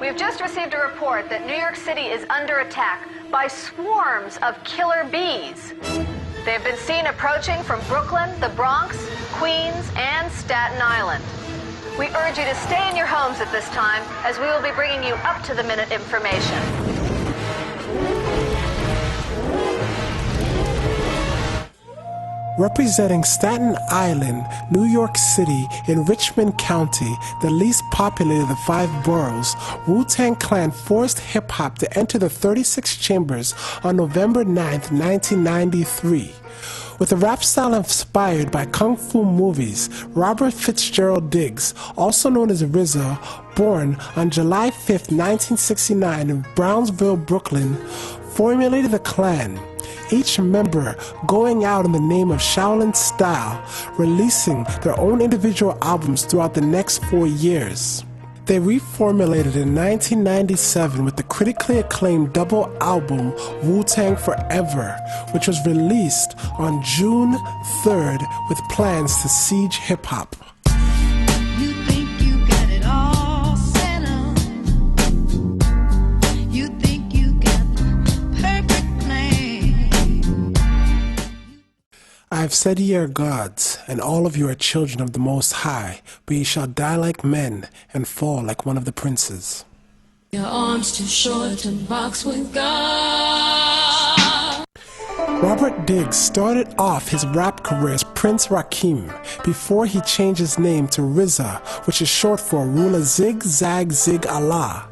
We've just received a report that New York City is under attack by swarms of killer bees. They've been seen approaching from Brooklyn, the Bronx, Queens, and Staten Island. We urge you to stay in your homes at this time, as we will be bringing you up-to-the-minute information. Representing Staten Island, New York City, and Richmond County, the least populated of the 5 boroughs, Wu-Tang Clan forced hip-hop to enter the 36 chambers on November 9, 1993. With a rap style inspired by kung fu movies, Robert Fitzgerald Diggs, also known as RZA, born on July 5, 1969 in Brownsville, Brooklyn, formulated the Clan, each member going out in the name of Shaolin style, releasing their own individual albums throughout the next 4 years. They reformulated in 1997 with the critically acclaimed double album Wu-Tang Forever, which was released on June 3rd with plans to siege hip-hop. I have said ye are gods, and all of you are children of the Most High, but ye shall die like men, and fall like one of the princes. Your arms too short to box with God. Robert Diggs started off his rap career as Prince Rakim, before he changed his name to RZA, which is short for Ruler Zig Zag Zig Allah.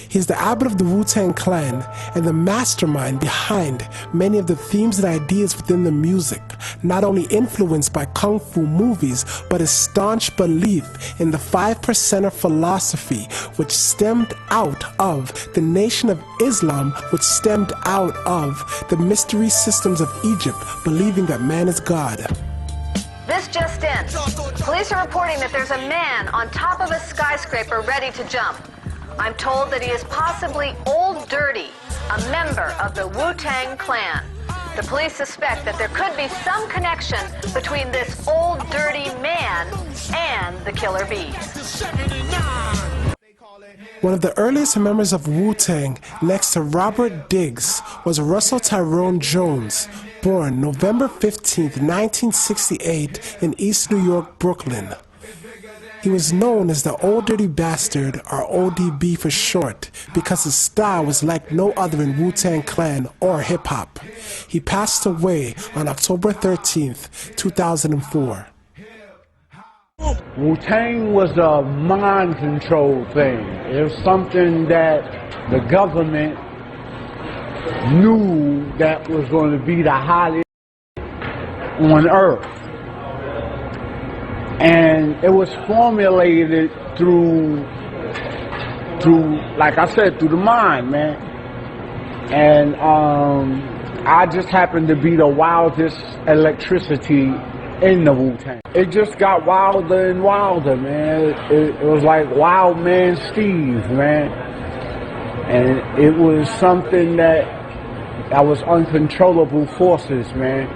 He's the abbot of the Wu-Tang Clan and the mastermind behind many of the themes and ideas within the music, not only influenced by kung fu movies, but his staunch belief in the 5%er philosophy, which stemmed out of the Nation of Islam, which stemmed out of the mystery systems of Egypt, believing that man is God. This just in. Police are reporting that there's a man on top of a skyscraper ready to jump. I'm told that he is possibly Old Dirty, a member of the Wu-Tang Clan. The police suspect that there could be some connection between this Old Dirty man and the killer bees. One of the earliest members of Wu-Tang, next to Robert Diggs, was Russell Tyrone Jones, born November 15, 1968 in East New York, Brooklyn. He was known as the Old Dirty Bastard, or ODB for short, because his style was like no other in Wu-Tang Clan or hip-hop. He passed away on October 13th, 2004. Wu-Tang was a mind control thing. It was something that the government knew that was going to be the hottest on earth. And it was formulated through, like I said, through the mind, man. And I just happened to be the wildest electricity in the Wu-Tang. It just got wilder and wilder, man. It was like Wild Man Steve, man. And it was something that was uncontrollable forces, man.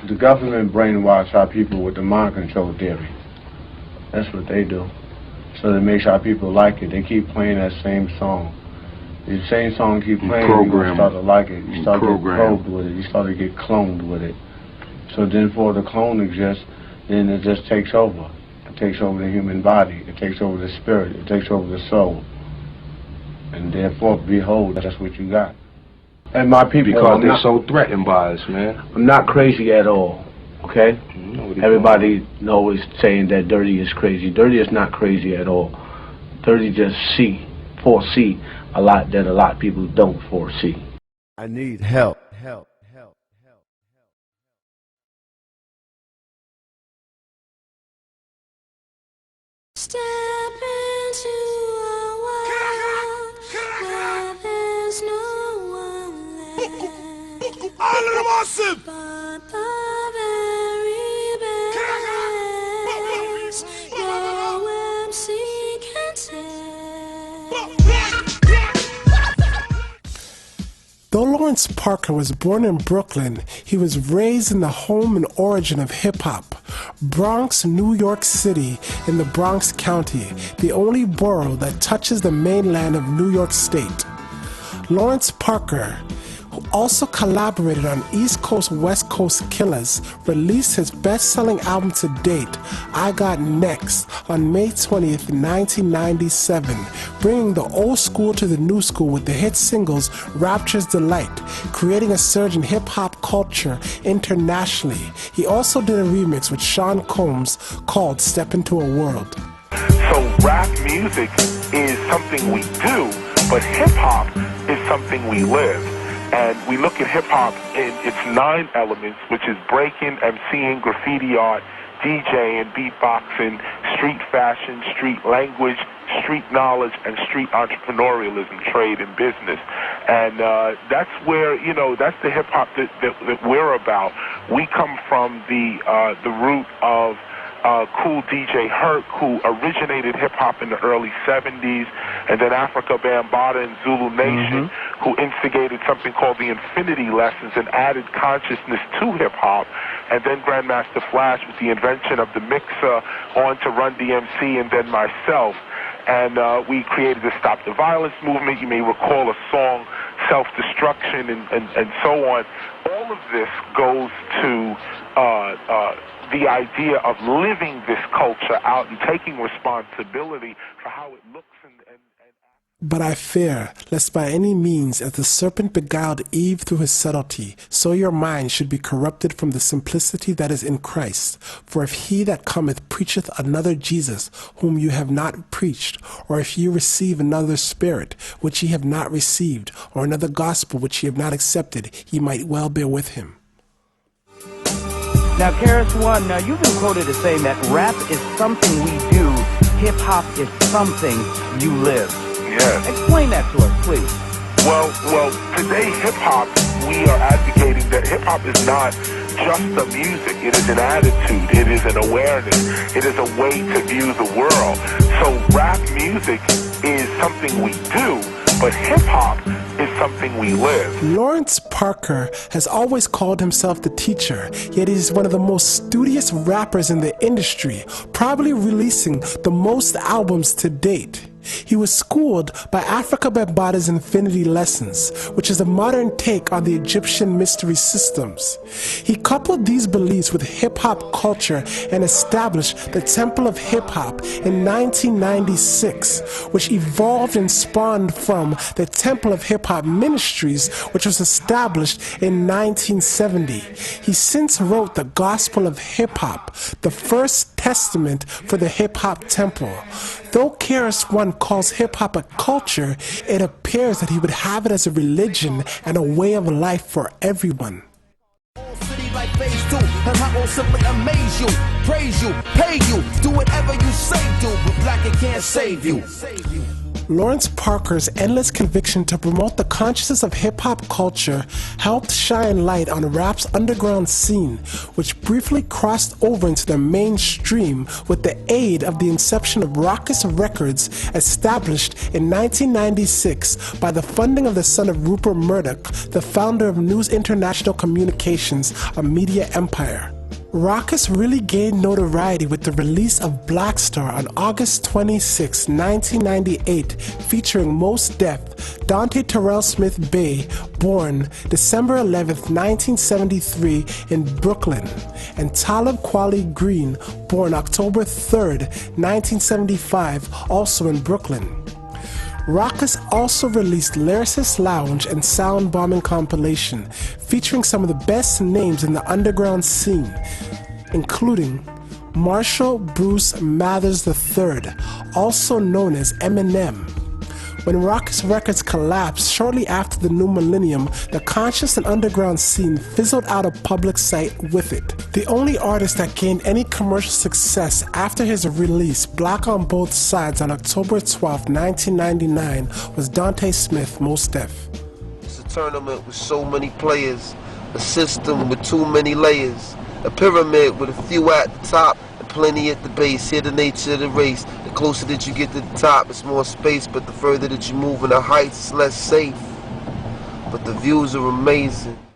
The government brainwashed our people with the mind control theory. That's what they do. So they make sure our people like it. They keep playing that same song. The same song keep playing, you start to like it. You start to get probed with it. You start to get cloned with it. So then for the clone exists, then it just takes over. It takes over the human body. It takes over the spirit. It takes over the soul. And therefore, behold, that's what you got. And my people... Because they're so threatened by us, man. I'm not crazy at all, okay? Everybody always saying that Dirty is crazy. Dirty is not crazy at all. Dirty just foresee a lot that a lot of people don't foresee. I need help. Step into a world where there's no one left but the very best your MC can tell. Though Lawrence Parker was born in Brooklyn, he was raised in the home and origin of hip-hop, Bronx, New York City, in the Bronx County, the only borough that touches the mainland of New York State. Lawrence Parker, who also collaborated on East Coast West Coast Killers, released his best-selling album to date, I Got Next, on May 20th, 1997, bringing the old school to the new school with the hit singles Rapture's Delight, creating a surge in hip-hop culture internationally. He also did a remix with Sean Combs called Step Into a World. So rap music is something we do, but hip-hop is something we live. And we look at hip-hop in its 9 elements, which is breaking, MCing, graffiti art, DJing, beatboxing, street fashion, street language, street knowledge, and street entrepreneurialism, trade, and business. And that's where, you know, that's the hip-hop that we're about. We come from the root of Cool DJ Herc, who originated hip-hop in the early 70s, and then Africa Bambaataa and Zulu Nation, who instigated something called the Infinity Lessons and added consciousness to hip-hop, and then Grandmaster Flash with the invention of the mixer, on to Run DMC, and then myself. And we created the Stop the Violence movement. You may recall a song, Self-Destruction, and so on. All of this goes to the idea of living this culture out and taking responsibility for how it looks and But I fear, lest by any means, as the serpent beguiled Eve through his subtlety, so your mind should be corrupted from the simplicity that is in Christ. For if he that cometh preacheth another Jesus, whom you have not preached, or if you receive another spirit, which ye have not received, or another gospel which ye have not accepted, ye might well bear with him. Now, KRS-One, you've been quoted as saying that rap is something we do, hip-hop is something you live. Yes. Explain that to us, please. Well, today hip-hop, we are advocating that hip-hop is not just the music. It is an attitude. It is an awareness. It is a way to view the world. So rap music is something we do, but hip-hop is something we live. Lawrence Parker has always called himself the teacher, yet he is one of the most studious rappers in the industry, probably releasing the most albums to date. He was schooled by Africa Bambaataa's Infinity Lessons, which is a modern take on the Egyptian mystery systems. He coupled these beliefs with hip-hop culture and established the Temple of Hip-Hop in 1996, which evolved and spawned from the Temple of Hip-Hop Ministries, which was established in 1970. He since wrote the Gospel of Hip-Hop, the first testament for the Hip-Hop Temple. Though KRS-One calls hip-hop a culture, it appears that he would have it as a religion and a way of life for everyone. Like phase 2, and I will simply amaze you, praise you, pay you, do whatever you say do, but black it can't save you. Lawrence Parker's endless conviction to promote the consciousness of hip-hop culture helped shine light on rap's underground scene, which briefly crossed over into the mainstream with the aid of the inception of Rawkus Records, established in 1996 by the funding of the son of Rupert Murdoch, the founder of News International Communications, a media empire. Rawkus really gained notoriety with the release of Black Star on August 26, 1998, featuring Mos Def, Dante Terrell Smith Bey, born December 11, 1973 in Brooklyn, and Talib Kweli Green, born October 3, 1975, also in Brooklyn. Rawkus also released Lyricist Lounge and Sound Bombing compilation, featuring some of the best names in the underground scene, including Marshall Bruce Mathers III, also known as Eminem. When Rawkus Records collapsed shortly after the new millennium, the conscious and underground scene fizzled out of public sight with it. The only artist that gained any commercial success after his release, Black on Both Sides, on October 12, 1999, was Dante Smith, Mos Def. It's a tournament with so many players, a system with too many layers, a pyramid with a few at the top and plenty at the base. Here the nature of the race. The closer that you get to the top, it's more space, but the further that you move in the heights, it's less safe. but the views are amazing.